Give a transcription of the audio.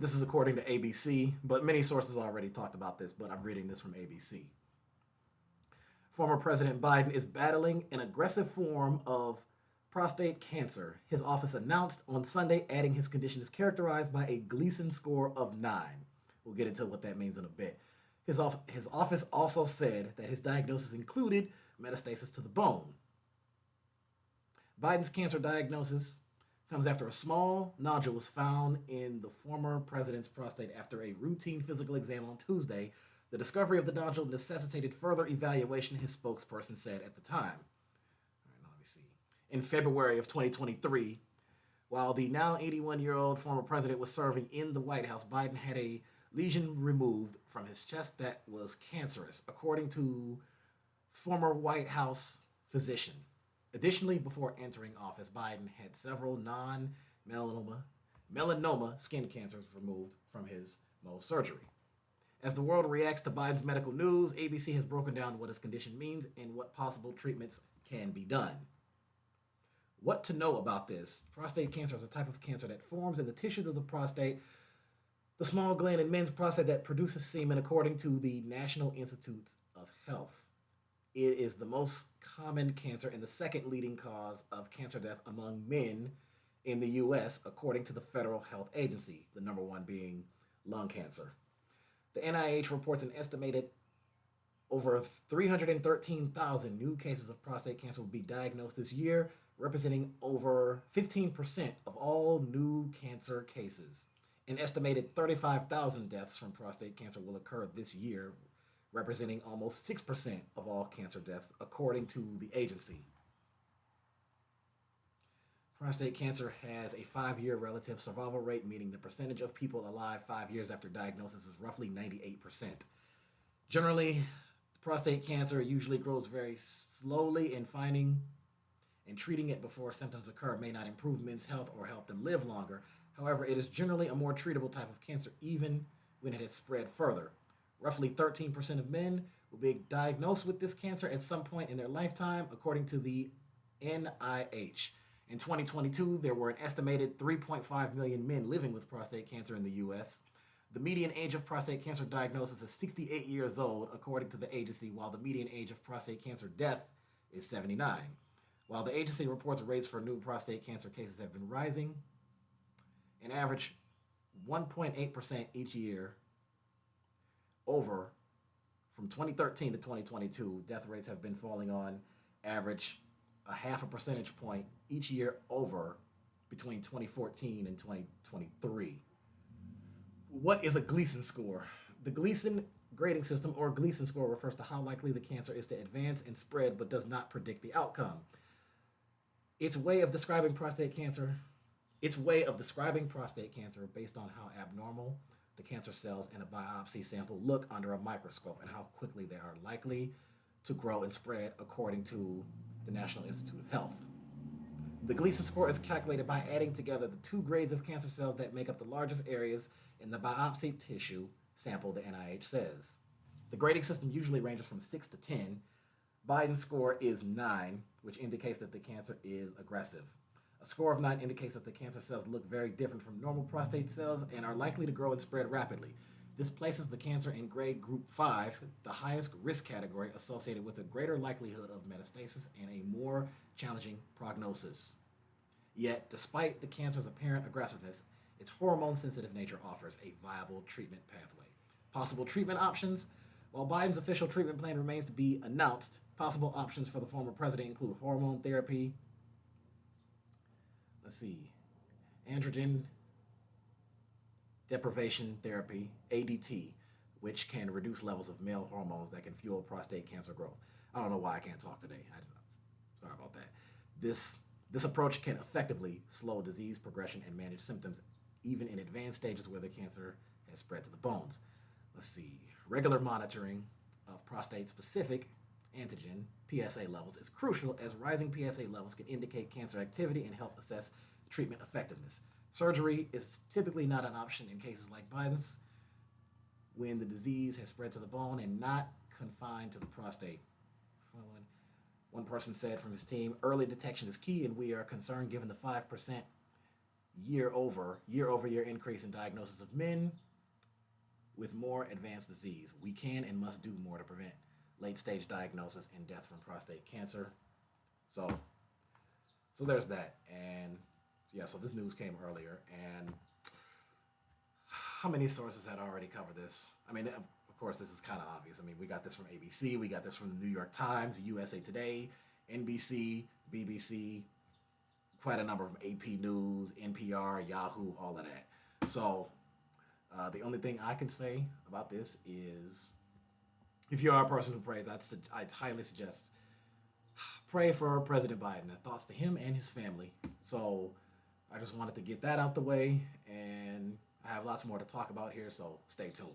This is according to ABC, but many sources already talked about this, but I'm reading this from ABC. Former President Biden is battling an aggressive form of prostate cancer. His office announced on Sunday, adding his condition is characterized by a Gleason score of 9. We'll get into what that means in a bit. His office also said that his diagnosis included metastasis to the bone. Biden's cancer diagnosis comes after a small nodule was found in the former president's prostate after a routine physical exam on Tuesday. The discovery of the nodule necessitated further evaluation, his spokesperson said at the time. All right, now let me see. In February of 2023, while the now 81-year-old former president was serving in the White House, Biden had a lesion removed from his chest that was cancerous, according to former White House physician. Additionally, before entering office, Biden had several non-melanoma skin cancers removed from his Mohs surgery. As the world reacts to Biden's medical news, ABC has broken down what his condition means and what possible treatments can be done. What to know about this? Prostate cancer is a type of cancer that forms in the tissues of the prostate, the small gland in men's prostate that produces semen, according to the National Institutes of Health. It is the most common cancer and the second leading cause of cancer death among men in the U.S., according to the Federal Health Agency, the number one being lung cancer. The NIH reports an estimated over 313,000 new cases of prostate cancer will be diagnosed this year, representing over 15% of all new cancer cases. An estimated 35,000 deaths from prostate cancer will occur this year, representing almost 6% of all cancer deaths, according to the agency. Prostate cancer has a 5-year relative survival rate, meaning the percentage of people alive 5 years after diagnosis is roughly 98%. Generally, prostate cancer usually grows very slowly, and finding and treating it before symptoms occur may not improve men's health or help them live longer. However, it is generally a more treatable type of cancer even when it has spread further. Roughly 13% of men will be diagnosed with this cancer at some point in their lifetime, according to the NIH. In 2022, there were an estimated 3.5 million men living with prostate cancer in the U.S. The median age of prostate cancer diagnosis is 68 years old, according to the agency, while the median age of prostate cancer death is 79. While the agency reports rates for new prostate cancer cases have been rising, an average 1.8% each year over from 2013 to 2022, death rates have been falling on average a half a percentage point each year over between 2014 and 2023. What is a Gleason score? The Gleason grading system, or Gleason score, refers to how likely the cancer is to advance and spread but does not predict the outcome. Its way of describing prostate cancer based on how abnormal the cancer cells in a biopsy sample look under a microscope and how quickly they are likely to grow and spread, according to the National Institute of Health. The Gleason score is calculated by adding together the two grades of cancer cells that make up the largest areas in the biopsy tissue sample, the NIH says. The grading system usually ranges from 6 to 10. Biden's score is 9, which indicates that the cancer is aggressive. A score of 9 indicates that the cancer cells look very different from normal prostate cells and are likely to grow and spread rapidly. This places the cancer in grade group 5, the highest risk category, associated with a greater likelihood of metastasis and a more challenging prognosis. Yet, despite the cancer's apparent aggressiveness, its hormone-sensitive nature offers a viable treatment pathway. Possible treatment options. While Biden's official treatment plan remains to be announced, possible options for the former president include hormone therapy, androgen deprivation therapy, ADT, which can reduce levels of male hormones that can fuel prostate cancer growth. I don't know why I can't talk today. Sorry about that. This approach can effectively slow disease progression and manage symptoms even in advanced stages where the cancer has spread to the bones. Regular monitoring of prostate-specific antigen PSA levels is crucial, as rising PSA levels can indicate cancer activity and help assess treatment effectiveness. Surgery is typically not an option in cases like Biden's, when the disease has spread to the bone and not confined to the prostate. One person said from his team, early detection is key, and we are concerned given the 5% year over year increase in diagnosis of men with more advanced disease. We can and must do more to prevent late stage diagnosis and death from prostate cancer. So, so there's that. And yeah, so this news came earlier, and how many sources had already covered this? I mean, of course, this is kind of obvious. I mean, we got this from ABC, we got this from the New York Times, USA Today, NBC, BBC, quite a number of AP News, NPR, Yahoo, all of that. So the only thing I can say about this is, if you are a person who prays, I'd highly suggest pray for President Biden. Thoughts to him and his family. So I just wanted to get that out the way, and I have lots more to talk about here, so stay tuned.